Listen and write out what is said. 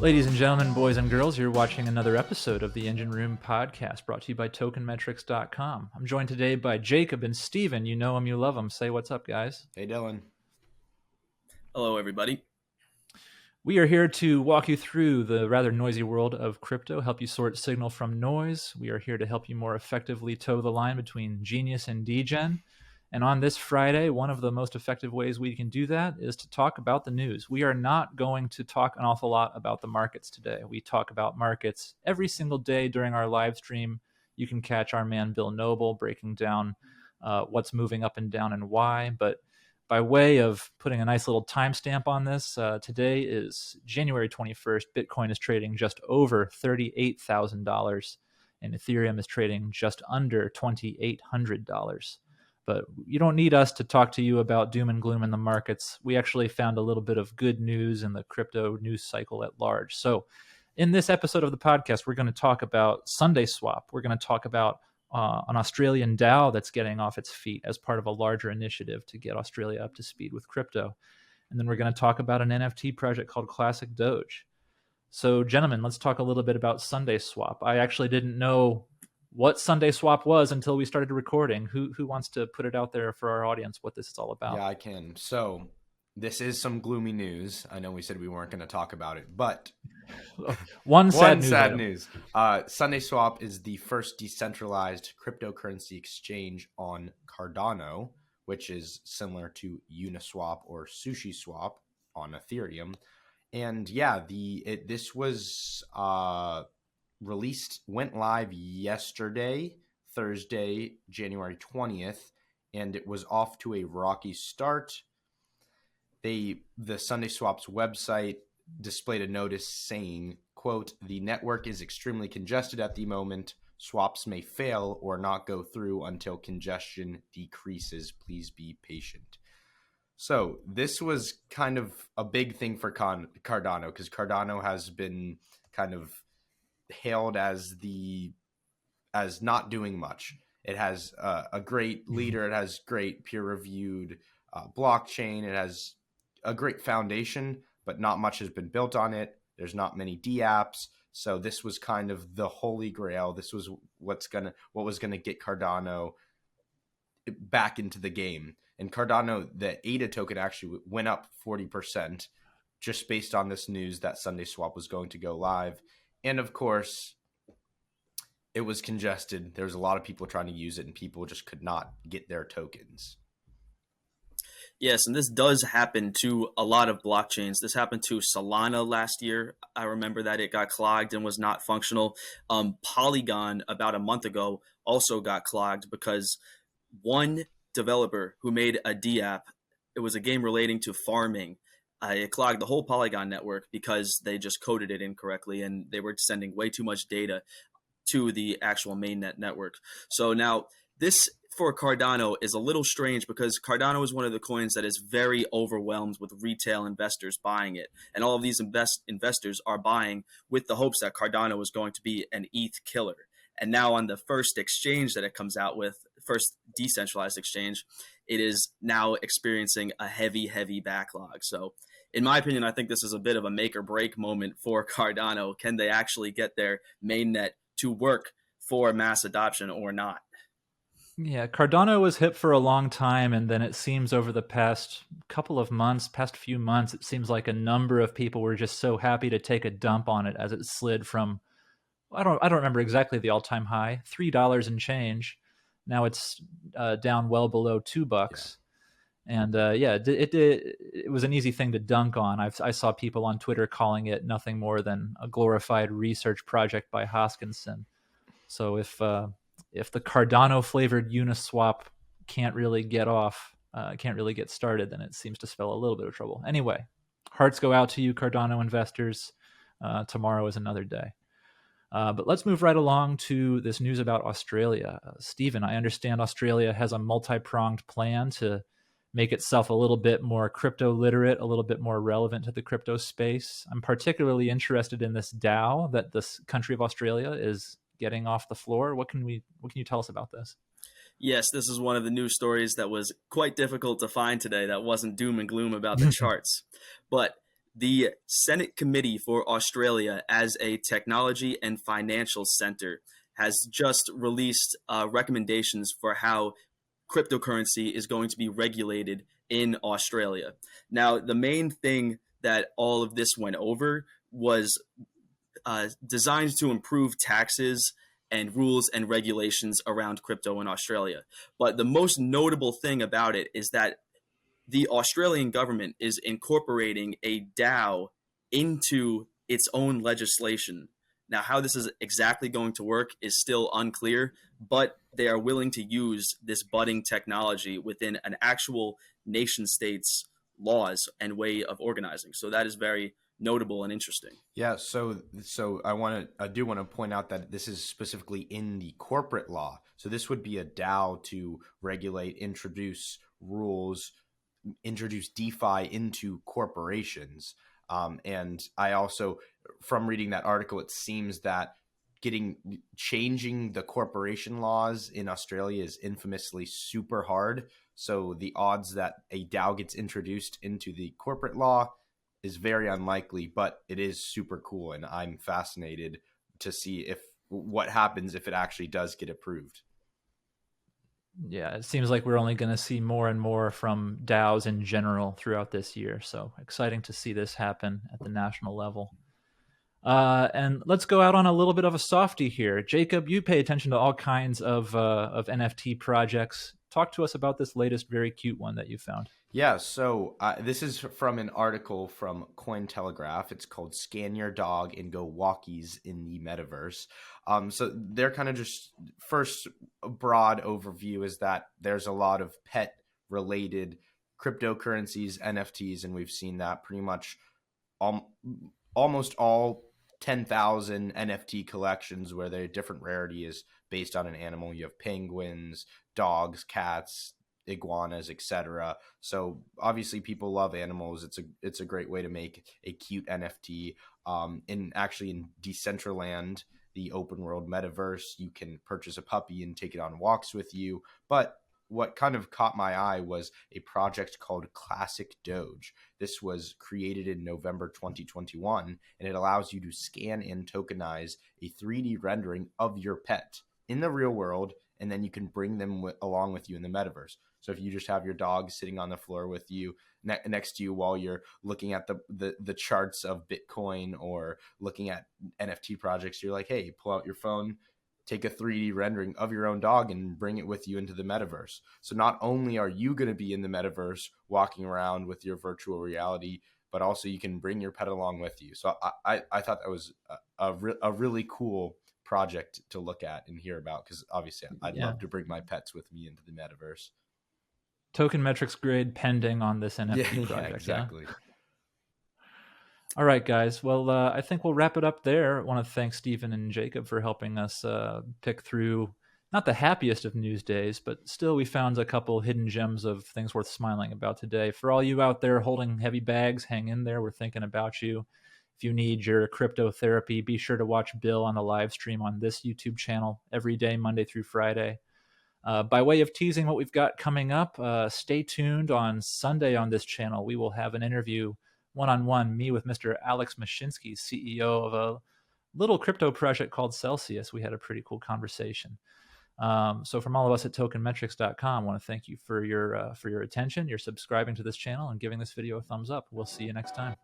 Ladies and gentlemen, boys and girls, you're watching another episode of the Engine Room Podcast brought to you by TokenMetrics.com. I'm joined today by Jacob and Steven. You know them, you love them. Say what's up, guys. Hey, Dylan. Hello, everybody. We are here to walk you through the rather noisy world of crypto, help you sort signal from noise. We are here to help you more effectively toe the line between genius and degen. And on this Friday, one of the most effective ways we can do that is to talk about the news. We are not going to talk an awful lot about the markets today. We talk about markets every single day during our live stream. You can catch our man Bill Noble breaking down what's moving up and down and why. But by way of putting a nice little timestamp on this, today is January 21st. Bitcoin is trading just over $38,000, and Ethereum is trading just under $2,800. But you don't need us to talk to you about doom and gloom in the markets. We actually found a little bit of good news in the crypto news cycle at large. So in this episode of the podcast, we're going to talk about Sunday Swap. We're going to talk about an Australian DAO that's getting off its feet as part of a larger initiative to get Australia up to speed with crypto. And then we're going to talk about an NFT project called Classic Doge. So gentlemen, let's talk a little bit about Sunday Swap. I actually didn't know what Sunday Swap was until we started recording. Who wants to put it out there for our audience what this is all about? Yeah, I can. So this is some gloomy news. I know we said we weren't going to talk about it, but one sad news. Sunday Swap is the first decentralized cryptocurrency exchange on Cardano, which is similar to Uniswap or SushiSwap on Ethereum. And yeah, this was went live yesterday, Thursday, January 20th, and it was off to a rocky start. The Sunday Swap's website displayed a notice saying, quote, "The network is extremely congested at the moment. Swaps may fail or not go through until congestion decreases. Please be patient." So this was kind of a big thing for Cardano, because Cardano has been kind of hailed as not doing much. It has a great leader. It has great peer-reviewed blockchain. It has a great foundation, but not much has been built on it. There's not many dApps. So this was kind of the holy grail. This was what was gonna get Cardano back into the game. And Cardano, the ADA token actually went up 40% just based on this news that Sunday Swap was going to go live. And of course, it was congested. There was a lot of people trying to use it, and people just could not get their tokens. Yes, and this does happen to a lot of blockchains. This happened to Solana last year. I remember that it got clogged and was not functional. Polygon about a month ago also got clogged because one developer who made a dApp, it was a game relating to farming. It clogged the whole Polygon network because they just coded it incorrectly and they were sending way too much data to the actual mainnet network. So now this for Cardano is a little strange because Cardano is one of the coins that is very overwhelmed with retail investors buying it. And all of these investors are buying with the hopes that Cardano is going to be an ETH killer. And now on the first exchange that it comes out with, first decentralized exchange, it is now experiencing a heavy backlog. So in my opinion, I think this is a bit of a make or break moment for Cardano. Can they actually get their mainnet to work for mass adoption or not? Yeah, Cardano was hip for a long time, and then it seems over the past few months, it seems like a number of people were just so happy to take a dump on it as it slid from, I don't remember exactly the all-time high, $3 and change. Now it's down well below $2. Yeah. And it was an easy thing to dunk on. I saw people on Twitter calling it nothing more than a glorified research project by Hoskinson. So if the Cardano flavored Uniswap can't really get started, then it seems to spell a little bit of trouble. Anyway, hearts go out to you, Cardano investors. Tomorrow is another day. But let's move right along to this news about Australia. Stephen, I understand Australia has a multi-pronged plan to make itself a little bit more crypto literate, a little bit more relevant to the crypto space. I'm particularly interested in this DAO that this country of Australia is getting off the floor. What can you tell us about this? Yes, this is one of the news stories that was quite difficult to find today that wasn't doom and gloom about the charts. But The Senate Committee for Australia as a technology and financial center has just released recommendations for how cryptocurrency is going to be regulated in Australia. Now, the main thing that all of this went over was designed to improve taxes and rules and regulations around crypto in Australia. But the most notable thing about it is that the Australian government is incorporating a DAO into its own legislation. Now, how this is exactly going to work is still unclear, but they are willing to use this budding technology within an actual nation state's laws and way of organizing. So that is very notable and interesting. Yeah, so I do want to point out that this is specifically in the corporate law. So this would be a DAO to regulate, introduce rules, introduce DeFi into corporations. And I also, from reading that article, it seems that changing the corporation laws in Australia is infamously super hard. So the odds that a DAO gets introduced into the corporate law is very unlikely, but it is super cool, and I'm fascinated to see what happens if it actually does get approved. Yeah, it seems like we're only going to see more and more from DAOs in general throughout this year. So exciting to see this happen at the national level. And let's go out on a little bit of a softie here. Jacob, you pay attention to all kinds of NFT projects. Talk to us about this latest very cute one that you found. Yeah, so this is from an article from Cointelegraph. It's called Scan Your Dog and Go Walkies in the Metaverse. So they're kind of just, first broad overview is that there's a lot of pet-related cryptocurrencies, NFTs, and we've seen that pretty much almost all 10,000 NFT collections where their different rarity is based on an animal. You have penguins, dogs, cats, iguanas, etc. So obviously people love animals. It's a great way to make a cute NFT. In Decentraland, the open world metaverse, you can purchase a puppy and take it on walks with you. But what kind of caught my eye was a project called Classic Doge. This was created in November 2021, and it allows you to scan and tokenize a 3D rendering of your pet in the real world, and then you can bring them along with you in the metaverse. So if you just have your dog sitting on the floor with you next to you while you're looking at the charts of Bitcoin or looking at NFT projects, you're like, hey, pull out your phone, take a 3D rendering of your own dog and bring it with you into the metaverse. So not only are you going to be in the metaverse walking around with your virtual reality, but also you can bring your pet along with you. So I thought that was a really cool project to look at and hear about, because obviously I'd love to bring my pets with me into the metaverse. Token metrics grade pending on this NFT project. Yeah, exactly. Yeah? All right, guys. Well, I think we'll wrap it up there. I want to thank Stephen and Jacob for helping us pick through not the happiest of news days, but still we found a couple hidden gems of things worth smiling about today. For all you out there holding heavy bags, hang in there. We're thinking about you. If you need your crypto therapy, be sure to watch Bill on the live stream on this YouTube channel every day, Monday through Friday. By way of teasing what we've got coming up, stay tuned on Sunday on this channel. We will have an interview one-on-one, me with Mr. Alex Mashinsky, CEO of a little crypto project called Celsius. We had a pretty cool conversation. So from all of us at tokenmetrics.com, I want to thank you for your attention, your subscribing to this channel, and giving this video a thumbs up. We'll see you next time.